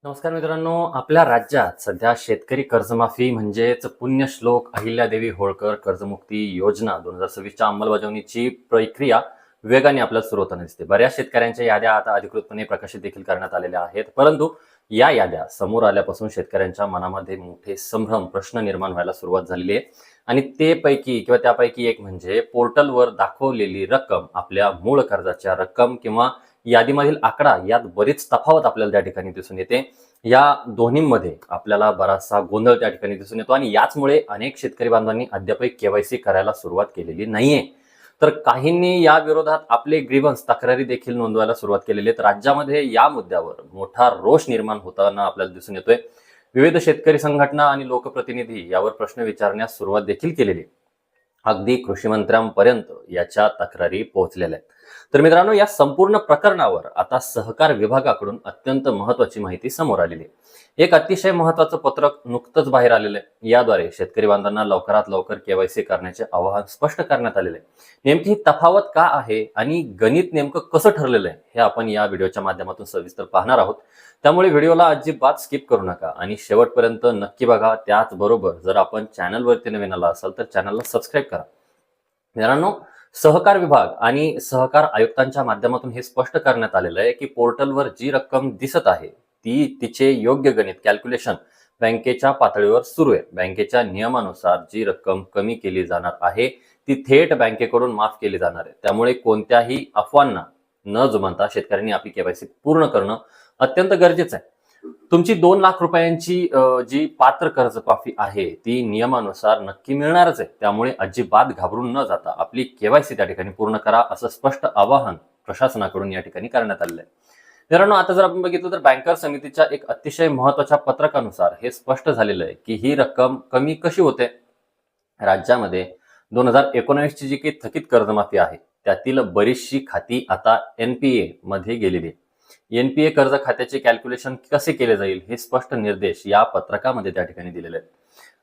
नमस्कार मित्रांनो, आपल्या राज्यात सध्या शेतकरी कर्जमाफी म्हणजेच पुण्यश्लोक अहिल्यादेवी होळकर कर्जमुक्ती योजना 2026च्या अंमलबजावणीची प्रक्रिया वेगाने आपल्याला सुरू होताना दिसते. बऱ्याच शेतकऱ्यांच्या याद्या आता अधिकृतपणे प्रकाशित देखील करण्यात आलेल्या आहेत. परंतु या याद्या समोर आल्यापासून शेतकऱ्यांच्या मनामध्ये मोठे संभ्रम, प्रश्न निर्माण व्हायला सुरुवात झालेली आहे. आणि त्यापैकी एक म्हणजे पोर्टलवर दाखवलेली रक्कम आपल्या मूळ कर्जाच्या रक्कम किंवा यादीमधील आकडा यात बरीच तफावत आपल्याला त्या ठिकाणी दिसून येते. या दोन्हीमध्ये आपल्याला बराचसा गोंधळ त्या ठिकाणी दिसून येतो आणि याचमुळे अनेक शेतकरी बांधवांनी अद्यापही केवायसी करायला सुरुवात केलेली नाहीये. तर काहींनी या विरोधात आपले ग्रीव्हन्स तक्रारी देखील नोंदवायला सुरुवात केलेली आहेत. राज्यामध्ये या मुद्द्यावर मोठा रोष निर्माण होताना आपल्याला दिसून येतोय. विविध शेतकरी संघटना आणि लोकप्रतिनिधी यावर प्रश्न विचारण्यास सुरुवात देखील केलेली. अगदी कृषी मंत्र्यांपर्यंत याच्या तक्रारी पोहोचलेल्या आहेत. तर मित्रांनो, या संपूर्ण प्रकरणावर आता सहकार विभागाकडून अत्यंत महत्वाची माहिती समोर आलेली आहे. एक अतिशय महत्वाचं पत्रक नुकतंच बाहेर आलेलं आहे. याद्वारे शेतकरी बांधवांना लवकरात लवकर केवायसी करण्याचे आवाहन स्पष्ट करण्यात आलेले आहे. नेमकी ही तफावत का आहे आणि गणित नेमकं कसं ठरलेलं आहे हे आपण या व्हिडिओच्या माध्यमातून सविस्तर पाहणार आहोत. त्यामुळे व्हिडिओला अजिबात स्किप करू नका आणि शेवटपर्यंत नक्की बघा. त्याचबरोबर जर आपण चॅनलवरती नवीन आला असाल तर चॅनलला सबस्क्राईब करा. मित्रांनो, सहकार विभाग आणि सहकार आयुक्तांच्या माध्यमातून हे स्पष्ट करण्यात आलेलं आहे की पोर्टलवर जी रक्कम दिसत आहे ती तिचे योग्य गणित कॅल्क्युलेशन बँकेच्या पातळीवर सुरू आहे. बँकेच्या नियमानुसार जी रक्कम कमी केली जाणार आहे ती थेट बँकेकडून माफ केली जाणार आहे. त्यामुळे कोणत्याही अफवांना न जुमानता शेतकऱ्यांनी आपली केवायसी पूर्ण करणं अत्यंत गरजेचं आहे. तुमची 2 लाख रुपयांची जी पात्र कर्जमाफी आहे ती नियमानुसार नक्की मिळणारच आहे. त्यामुळे अजिबात घाबरून न जाता आपली केवायसी त्या ठिकाणी पूर्ण करा, असं स्पष्ट आवाहन प्रशासनाकडून या ठिकाणी करण्यात आलेलं आहे. मित्रांनो, आता जर आपण बघितलं तर बँकर समितीच्या एक अतिशय महत्वाच्या पत्रकानुसार हे स्पष्ट झालेलं आहे की ही रक्कम कमी कशी होते. राज्यामध्ये 2019ची जी काही थकीत कर्जमाफी आहे त्यातील बरीचशी खाती आता एनपीए मध्ये गेलेली आहे. एनपीए कर्ज खात्याचे कॅल्क्युलेशन कसे केले जाईल हे स्पष्ट निर्देश या पत्रकामध्ये त्या ठिकाणी दिलेले आहेत.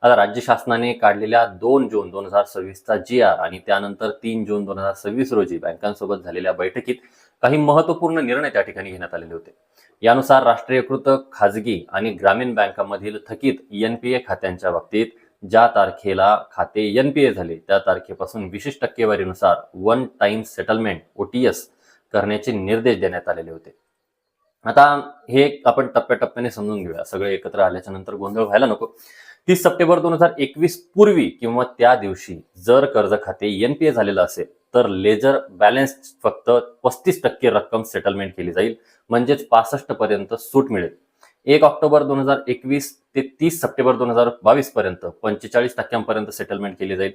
आता राज्य शासनाने काढलेल्या 2 जून 2026चा GR आणि त्यानंतर 3 जून 2026 रोजी बँकांसोबत झालेल्या बैठकीत काही महत्वपूर्ण निर्णय त्या ठिकाणी घेण्यात आलेले होते. यानुसार राष्ट्रीयकृत खाजगी आणि ग्रामीण बँकांमधील थकीत एनपीए खात्यांच्या बाबतीत ज्या तारखेला खाते एनपीए झाले त्या तारखेपासून विशिष्ट टक्केवारीनुसार वन टाइम सेटलमेंट OTS करण्याचे निर्देश देण्यात आलेले होते. आता हे आपण टप्प्याटप्प्याने समजून घेऊया. सगळे एकत्र आल्याच्या नंतर गोंधळ व्हायला नको. 30 सप्टेंबर 2021 पूर्वी किंवा त्या दिवशी जर कर्ज खाते एनपीए झालेलं असेल तर लेजर बॅलन्स फक्त 35% रक्कम सेटलमेंट केली जाईल, म्हणजेच 65 पर्यंत सूट मिळेल. 1 ऑक्टोबर 2021 ते 30 सप्टेंबर 2022 पर्यंत 45% सेटलमेंट केली जाईल.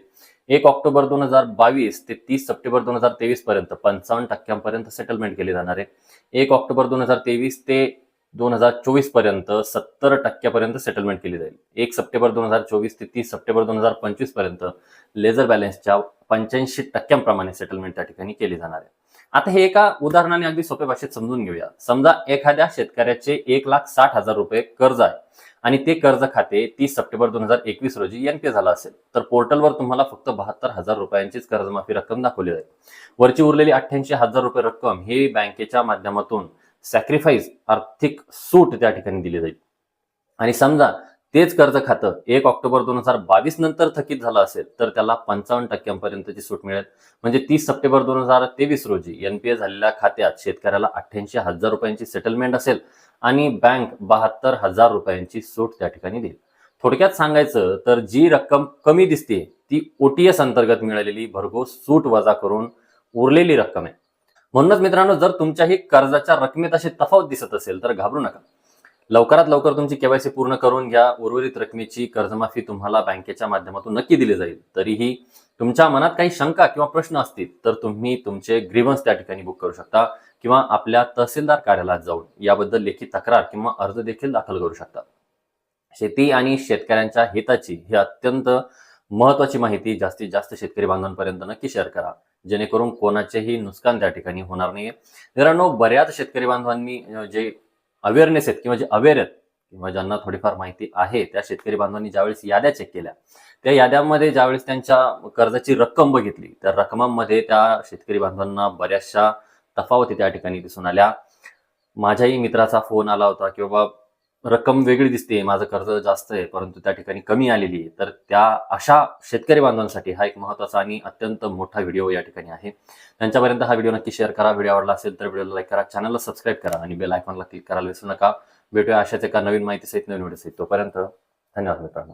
1 ऑक्टोबर 2022 ते 30 सप्टेंबर 2023 पर्यंत 55% सेटलमेंट केली जाणार आहे. 1 ऑक्टोबर 2023 ते 2024 पर्यंत 70% सेटलमेंट केली जाईल. 1 सप्टेंबर 2024 ते 30 सप्टेंबर 2025 पर्यंत लेजर बॅलन्सच्या 85% प्रमाणे सेटलमेंट त्या ठिकाणी केली जाणार आहे. आता हे एका उदाहरणाने अगदी सोप्या भाषेत समजून घेऊया. समजा एखाद्या शेतकऱ्याचे 1,60,000 रुपये कर्ज आहे आणि ते कर्ज खाते 30 सप्टेंबर 2021 रोजी एनपीए झालं असेल तर पोर्टलवर तुम्हाला फक्त 72,000 रुपयांचीच कर्जमाफी रक्कम दाखवली जाईल. वरची उरलेली 88,000 रुपये रक्कम ही बँकेच्या माध्यमातून सॅक्रिफाईस आर्थिक सूट त्या ठिकाणी दिली जाईल. आणि समजा तेच कर्ज खातं 1 ऑक्टोबर 2022 नंतर थकीत झालं असेल तर त्याला 55% सूट मिळेल. म्हणजे 30 सप्टेंबर 2023 रोजी एनपीए झालेल्या खात्यात शेतकऱ्याला 88,000 रुपयांची सेटलमेंट असेल आणि बँक 72,000 रुपयांची सूट त्या ठिकाणी देईल. थोडक्यात सांगायचं तर जी रक्कम कमी दिसते ती OTS अंतर्गत मिळालेली भरघोस सूट वजा करून उरलेली रक्कम आहे. म्हणूनच मित्रांनो, जर तुमच्याही कर्जाच्या रकमेत अशी तफावत दिसत असेल तर घाबरू नका. लवकरात लवकर तुमची केवायसी पूर्ण करून घ्या. उर्वरित रकमेची कर्जमाफी तुम्हाला बँकेच्या माध्यमातून नक्की दिली जाईल. तरीही तुमच्या मनात काही शंका किंवा प्रश्न असतील तर तुम्ही तुमचे ग्रीव्हन्स त्या ठिकाणी बुक करू शकता किंवा आपल्या तहसीलदार कार्यालयात जाऊन याबद्दल लेखी तक्रार किंवा अर्ज देखील दाखल करू शकता. शेती आणि शेतकऱ्यांच्या हिताची ही अत्यंत महत्वाची माहिती जास्तीत जास्त शेतकरी बांधवांपर्यंत नक्की शेअर करा, जेणेकरून कोणाचेही नुकसान त्या ठिकाणी होणार नाही. मित्रांनो, बऱ्याच शेतकरी बांधवांनी जे अवेअरनेस आहेत किंवा जे अवेअर आहेत किंवा ज्यांना थोडीफार माहिती आहे त्या शेतकरी बांधवांनी ज्यावेळेस याद्या चेक केल्या, त्या याद्यांमध्ये ज्यावेळेस त्यांच्या कर्जाची रक्कम बघितली त्या रकमांमध्ये त्या शेतकरी बांधवांना बऱ्याचशा तफावती त्या ठिकाणी दिसून आल्या. माझ्याही मित्राचा फोन आला होता की बाबा रक्कम वेगळी दिसते, माझं कर्ज जास्त आहे परंतु त्या ठिकाणी कमी आलेली आहे, तर त्या अशा शेतकरी बांधवांसाठी हा एक महत्त्वाचा आणि अत्यंत मोठा व्हिडिओ या ठिकाणी आहे. त्यांच्यापर्यंत हा व्हिडिओ नक्की शेअर करा. व्हिडिओ आवडला असेल तर व्हिडिओला लाईक करा, चॅनलला सबस्क्राईब करा आणि बेल आयकॉनला क्लिक करायला विसरू नका. भेटूया अशाच एका नवीन माहितीसहित, नवीन व्हिडिओसहित. तोपर्यंत धन्यवाद मित्रांनो.